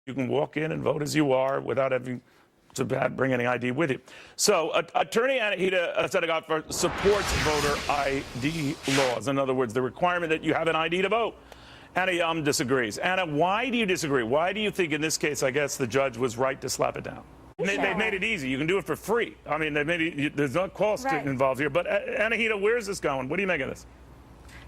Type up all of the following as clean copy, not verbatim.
You can walk in and vote as you are without having to bring any ID with you. So Attorney Anahita Sedaghatfar supports voter ID laws. In other words, the requirement that you have an ID to vote. Anna disagrees. Anna, why do you disagree? Why do you think in this case, I guess, the judge was right to slap it down? They've made it easy. You can do it for free. I mean, there's no cost involved here. But Anahita, where is this going? What do you make of this?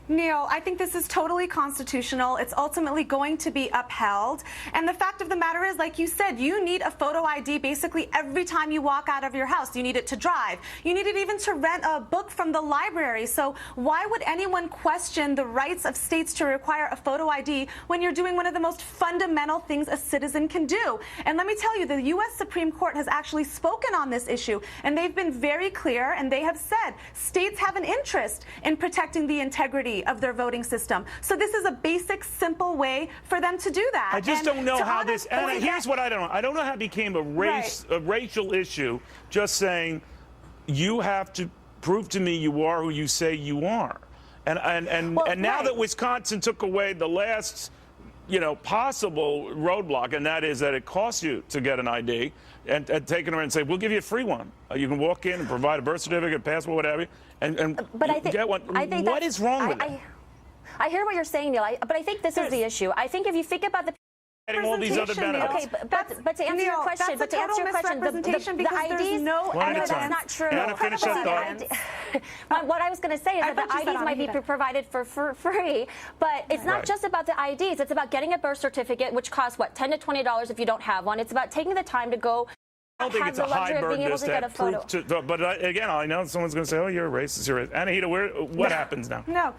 Neil, I think this is totally constitutional. It's ultimately going to be upheld. And the fact of the matter is, like you said, you need a photo ID basically every time you walk out of your house. You need it to drive. You need it even to rent a book from the library. So why would anyone question the rights of states to require a photo ID when you're doing one of the most fundamental things a citizen can do? And let me tell you, the U.S. Supreme Court has actually spoken on this issue, and they've been very clear, and they have said states have an interest in protecting the integrity of their voting system. So this is a basic, simple way for them to do that. I just don't know how this, Anna, here's what I don't know. I don't know how it became a racial issue, just saying you have to prove to me you are who you say you are. And now that Wisconsin took away the last, possible roadblock, and that is that it costs you to get an ID, and take it around and say, we'll give you a free one. You can walk in and provide a birth certificate, passport, whatever, and get one. What is wrong with it? I hear what you're saying, Neil, but I think this is the issue. I think if you think about the getting all these other benefits. Okay, but to answer your question, the IDs, that's not true. Anna, finish that thought. What I was going to say is that the IDs might be provided for free, but it's not just about the IDs. It's about getting a birth certificate, which costs, what, $10 to $20 if you don't have one. It's about taking the time to go. I don't think it's a high burden but again, I know someone's going to say, oh, you're a racist. You're Anahita, what happens now? No.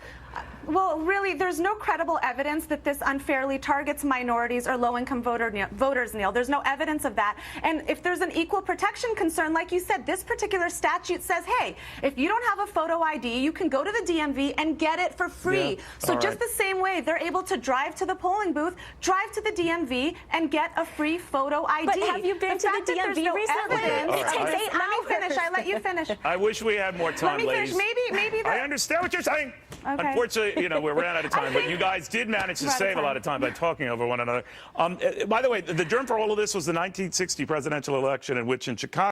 Well, really, there's no credible evidence that this unfairly targets minorities or low-income voters, Neil. There's no evidence of that. And if there's an equal protection concern, like you said, this particular statute says, hey, if you don't have a photo ID, you can go to the DMV and get it for free. Yeah. So just the same way, they're able to drive to the polling booth, drive to the DMV, and get a free photo ID. But have you been to the DMV recently? It takes 8 hours. Let me finish. I let you finish. I wish we had more time, ladies. Let me finish. Maybe I understand what you're saying. Okay. Unfortunately, we ran out of time, but you guys did manage to save a lot of time by talking over one another. By the way, the germ for all of this was the 1960 presidential election in which in Chicago,